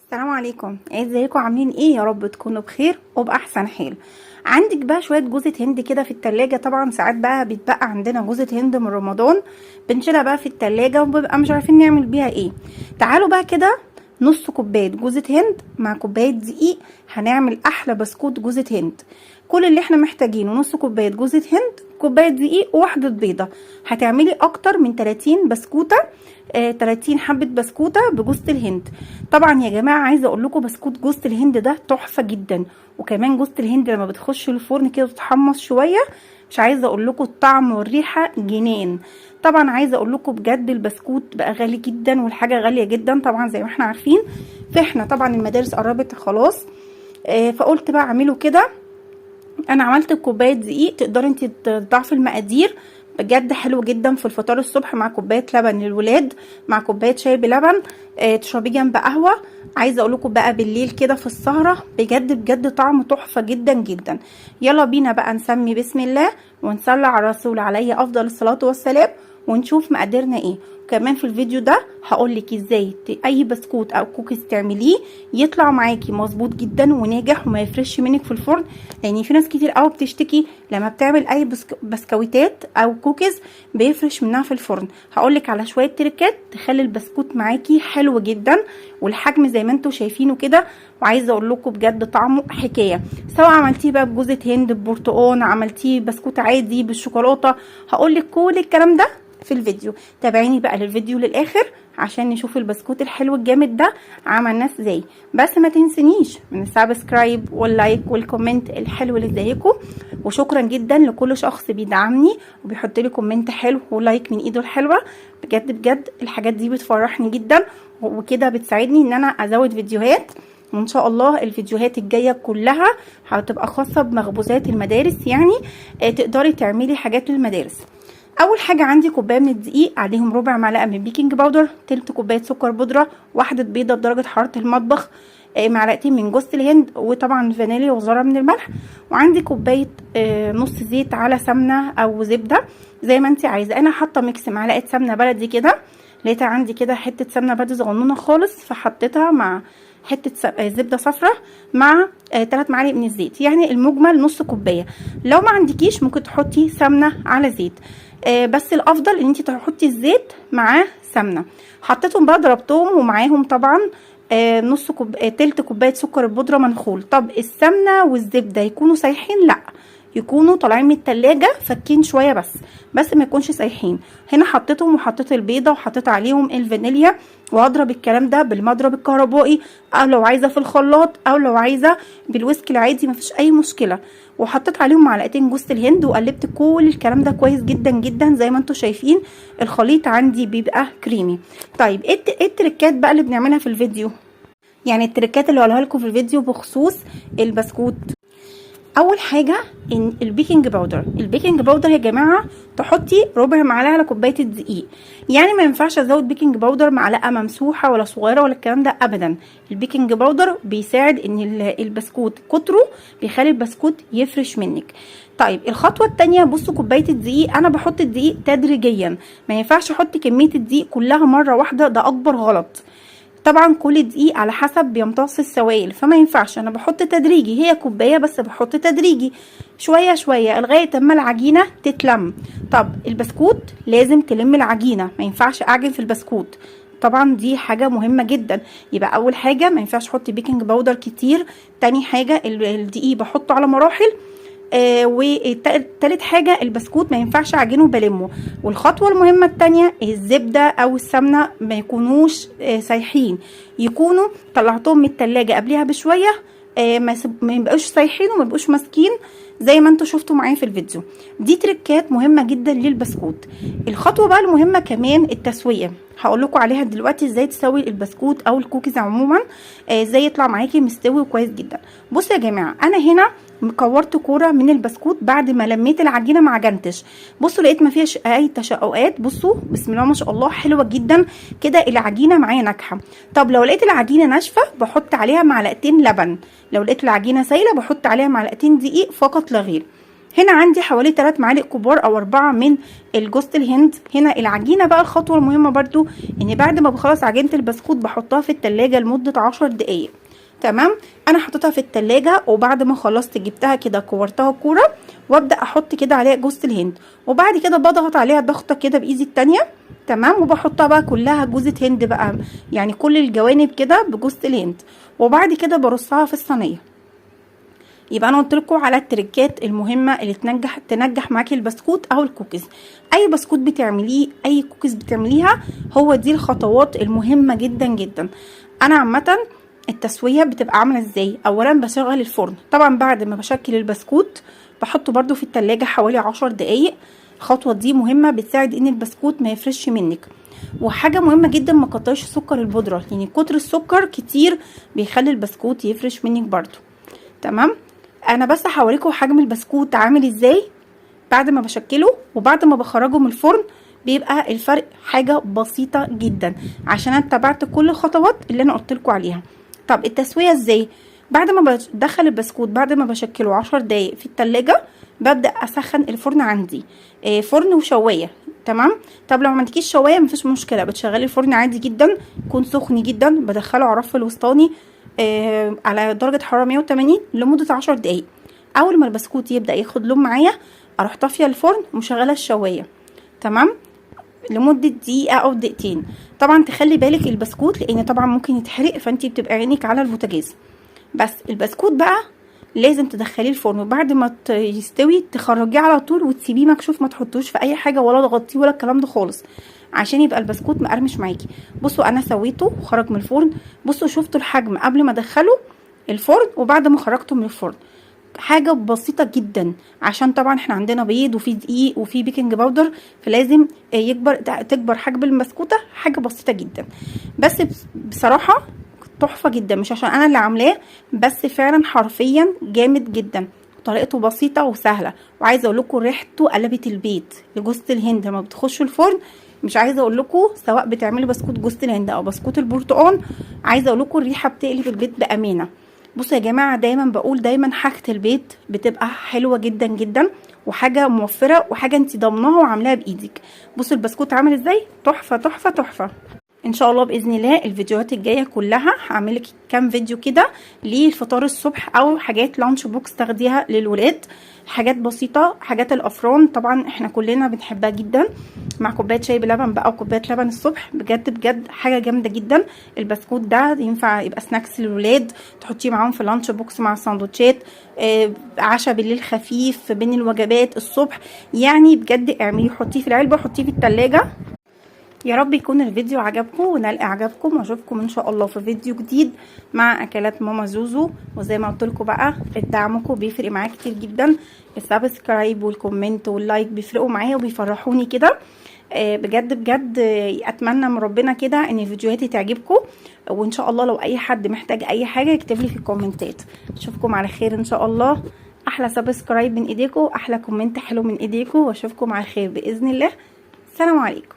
السلام عليكم، ازيكم؟ عاملين ايه؟ يا رب تكونوا بخير وباحسن حال. عندك بقى شويه جوزة هند كده في التلاجة. طبعا ساعات بقى بيتبقى عندنا جوزة هند من رمضان، بنشيلها بقى في التلاجة وبنبقى مش عارفين نعمل بيها ايه. تعالوا بقى كده، نص كوبايه جوزة هند مع كوبايه دقيق هنعمل احلى بسكوت جوزة هند. كل اللي احنا محتاجينه نص كوبايه جوزة هند، كوبايه دقيق، وواحده بيضه. هتعملي اكتر من 30 بسكوته، 30 حبه بسكوته بجوزة الهند. طبعا يا جماعه عايزه اقول لكم بسكوت جوزة الهند ده تحفه جدا. وكمان جوزة الهند لما بتخش الفرن كده وتتحمص شويه، مش عايزه اقول لكم الطعم والريحه جنان. طبعا عايزه اقول لكم بجد البسكوت بقى غالي جدا والحاجه غاليه جدا طبعا زي ما احنا عارفين. فاحنا طبعا المدارس قربت خلاص، فقلت بقى اعمله كده. انا عملت كوبايه دقيق، تقدري انت تضاعفي المقادير. بجد حلو جدا في الفطار الصبح مع كوبايه لبن للولاد، مع كوبايه شاي بلبن، تشربيه جنب قهوه. عايزه اقول لكم بقى بالليل كده في السهره، بجد بجد طعمه تحفه جدا جدا. يلا بينا بقى نسمي بسم الله ونصلي على الرسول عليه افضل الصلاه والسلام، ونشوف مقاديرنا ايه. وكمان في الفيديو ده هقولك ازاي اي بسكوت او كوكيز تعمليه يطلع معاكي مظبوط جدا وناجح وما يفرش منك في الفرن. يعني في ناس كتير قوي بتشتكي لما بتعمل اي بسكويتات او كوكيز بيفرش منها في الفرن. هقولك على شويه تريكات تخلي البسكوت معاكي حلو جدا، والحجم زي ما انتم شايفينه كده. وعايزه اقول لكم بجد طعمه حكايه، سواء عملتيه بقى بجوزة هند، ببرتقال، عملتيه بسكوت عادي بالشوكولاته. هقولك كل الكلام ده في الفيديو. تابعيني بقى للفيديو للاخر عشان نشوف البسكوت الحلو الجامد ده عملناه ازاي. بس ما تنسنيش من السبسكرايب واللايك والكومنت الحلو اللي زيكم. وشكرا جدا لكل شخص بيدعمني وبيحط لي كومنت حلو ولايك من ايده الحلوه. بجد بجد الحاجات دي بتفرحني جدا، وكده بتساعدني ان انا ازود فيديوهات. وان شاء الله الفيديوهات الجايه كلها هتبقى خاصه بمخبوزات المدارس، يعني تقدري تعملي حاجات للمدارس. اول حاجه عندي كوبايه من الدقيق، عليهم ربع معلقه من بيكنج باودر، تلت كوبايه سكر بودره، واحده بيضه بدرجه حراره المطبخ، معلقتين من جوز الهند، وطبعا فانيليا وذره من الملح. وعندي كوبايه نص زيت على سمنه او زبده زي ما انت عايزه. انا حاطه ميكس معلقه سمنه بلدي كده، لقيتها عندي كده حته سمنه بلدي صغنونه خالص، فحطيتها مع حته زبده صفراء مع 3 معالق من الزيت، يعني المجمل نص كوبايه. لو ما عندكيش ممكن تحطي سمنه على زيت، بس الافضل ان انت تحطي الزيت معاه سمنه. حطيتهم بقى ضربتهم، ومعاهم طبعا نص تلت كوبايه سكر البودره منخول. طب السمنه والزبده يكونوا سايحين؟ لا، يكونوا طالعين من التلاجة فكين شويه بس ما يكونش سايحين. هنا حطيتهم وحطيت البيضه وحطيت عليهم الفانيليا، وهضرب الكلام ده بالمضرب الكهربائي، او لو عايزه في الخلاط، او لو عايزه بالويسك العادي، مفيش اي مشكله. وحطيت عليهم معلقتين جوز الهند، وقلبت كل الكلام ده كويس جدا جدا. زي ما انتم شايفين الخليط عندي بيبقى كريمي. طيب ايه التركات بقى اللي بنعملها في الفيديو؟ يعني التركات اللي هقولها لكم في الفيديو بخصوص البسكوت. اول حاجه ان البيكنج باودر. البيكنج باودر يا جماعه تحطي ربع معلقه على كوبايه الدقيق، يعني ما ينفعش ازود بيكنج باودر معلقه ممسوحه ولا صغيره ولا الكلام ده ابدا. البيكنج باودر بيساعد ان البسكوت كتره بيخلي البسكوت يفرش منك. طيب الخطوه الثانيه، بصوا كوبايه الدقيق انا بحط الدقيق تدريجيا، ما ينفعش احط كميه الدقيق كلها مره واحده، ده اكبر غلط. طبعا كل دقيق على حسب بيمتص السوائل، فما ينفعش، انا بحط تدريجي، هي كوبايه بس بحط تدريجي شويه شويه لغايه اما العجينه تتلم. طب البسكوت لازم تلم العجينه، ما ينفعش اعجن في البسكوت. طبعا دي حاجه مهمه جدا. يبقى اول حاجه ما ينفعش احط بيكنج باودر كتير. تاني حاجه الدقيق بحطه على مراحل. وتالت حاجة البسكوت ما ينفعش اعجنه بلمه. والخطوة المهمة التانية الزبدة او السمنة ما يكونوش سايحين، يكونوا طلعتهم من التلاجة قبلها بشوية، ما يبقوش سايحين وما يبقوش ماسكين زي ما انتوا شفتوا معايا في الفيديو. دي تريكات مهمة جدا للبسكوت. الخطوة بقى المهمة كمان التسوية، هقول لكم عليها دلوقتي ازاي تسوي البسكوت او الكوكيز عموما، ازاي يطلع معاكي مستوي كويس جدا. بصوا يا جماعة، انا هنا كورت كوره من البسكوت بعد ما لميت العجينه ما عجنتش. بصوا لقيت ما فيهاش اي تشققات، بصوا بسم الله ما شاء الله حلوه جدا كده العجينه معايا ناجحه. طب لو لقيت العجينه ناشفه بحط عليها معلقتين لبن، لو لقيت العجينه سايله بحط عليها معلقتين دقيق فقط لا غير. هنا عندي حوالي 3 معالق كبار او 4 من الجوز الهند. هنا العجينه بقى، الخطوه المهمه برضو ان بعد ما بخلص عجينه البسكوت بحطها في التلاجة لمده 10 دقايق. تمام. انا حطيتها في التلاجة، وبعد ما خلصت جبتها كده كورتها كوره، وابدا احط كده عليها جوز الهند، وبعد كده بضغط عليها ضغطه كده بايدي التانية. تمام. وبحطها بقى كلها جوزة هند بقى، يعني كل الجوانب كده بجوز الهند، وبعد كده برصها في الصينيه. يبقى انا قلت لكم على التريكات المهمه اللي تنجح معاكي البسكوت او الكوكيز. اي بسكوت بتعمليه، اي كوكيز بتعمليها، هو دي الخطوات المهمه جدا جدا. انا عامه التسويه بتبقى عامله ازاي؟ اولا بشغل الفرن، طبعا بعد ما بشكل البسكوت بحطه برده في التلاجة حوالي 10 دقايق. الخطوه دي مهمه، بتساعد ان البسكوت ما يفرش منك. وحاجه مهمه جدا، ما كترش سكر البودره، يعني كتر السكر كتير بيخلي البسكوت يفرش منك برده. تمام. انا بس هوريكم حجم البسكوت عامل ازاي بعد ما بشكله وبعد ما بخرجه من الفرن. بيبقى الفرق حاجه بسيطه جدا، عشان انا اتبعت كل الخطوات اللي انا قلت لكم عليها. طب التسويه ازاي؟ بعد ما بدخل البسكوت، بعد ما بشكله 10 دقايق في التلاجة، ببدا اسخن الفرن عندي، فرن وشوايه. تمام. طب لو ما عندكيش شوايه مفيش مشكله، بتشغلي الفرن عادي جدا، يكون سخن جدا، بدخله على الرف الوسطاني على درجه حراره 180 لمده 10 دقايق. اول ما البسكوت يبدا ياخد لون معايا، اروح طافيه الفرن ومشغله الشوايه. تمام. لمده دقيقه او دقيقتين. طبعا تخلي بالك البسكوت، لان طبعا ممكن يتحرق، فانتي بتبقى عينك على البوتاجاز. بس البسكوت بقى لازم تدخليه الفرن، وبعد ما يستوي تخرجيه على طول وتسيبيه مكشوف، ما تحطوش في اي حاجه ولا تغطيه ولا الكلام ده خالص، عشان يبقى البسكوت مقرمش معاكي. بصوا انا سويته وخرج من الفرن، بصوا شفتوا الحجم قبل ما ادخله الفرن وبعد ما خرجته من الفرن. حاجه بسيطه جدا، عشان طبعا احنا عندنا بيض وفي دقيق وفي بيكنج باودر، فلازم تكبر حجم البسكوته. حاجه بسيطه جدا، بس بصراحه تحفه جدا، مش عشان انا اللي عاملاه بس، فعلا حرفيا جامد جدا. طريقته بسيطه وسهله، وعايزه اقول لكم ريحته قلبت البيت لجوز الهند لما بتخشوا الفرن. مش عايزه اقول لكم سواء بتعملوا بسكوت جوز الهند او بسكوت البرتقال، عايزه اقول لكم الريحه بتقلب البيت بامانه. بصوا يا جماعه، دايما بقول دايما حاجه البيت بتبقى حلوه جدا جدا، وحاجه موفره، وحاجه انت ضمناها وعاملاها بايدك. بصوا البسكوت عامل ازاي، تحفه تحفه تحفه. ان شاء الله باذن الله الفيديوهات الجايه كلها هعملك كام فيديو كده للفطار الصبح، او حاجات لانش بوكس تاخديها للولاد، حاجات بسيطه، حاجات الافران طبعا احنا كلنا بنحبها جدا، مع كوبايه شاي بلبن بقى وكوبايه لبن الصبح. بجد بجد حاجه جامده جدا. البسكوت ده ينفع يبقى سناكس للولاد، تحطيه معاهم في لانش بوكس مع الساندوتشات، عشاء بالليل خفيف بين الوجبات الصبح. يعني بجد اعمليه، حطيه في العلبه، حطيه في التلاجة. يا رب يكون الفيديو عجبكم ونال اعجابكم، واشوفكم ان شاء الله في فيديو جديد مع اكلات ماما زوزو. وزي ما قلت لكم بقى، دعمكم بيفرق معايا كتير جدا، السبسكرايب والكومنت واللايك بيفرقوا معايا وبيفرحوني كده. بجد بجد اتمنى من ربنا كده ان فيديوهاتي تعجبكم، وان شاء الله لو اي حد محتاج اي حاجه يكتب لي في الكومنتات. اشوفكم على خير ان شاء الله. احلى سبسكرايب من ايديكم، احلى كومنت حلو من ايديكم، واشوفكم على خير باذن الله. السلام عليكم.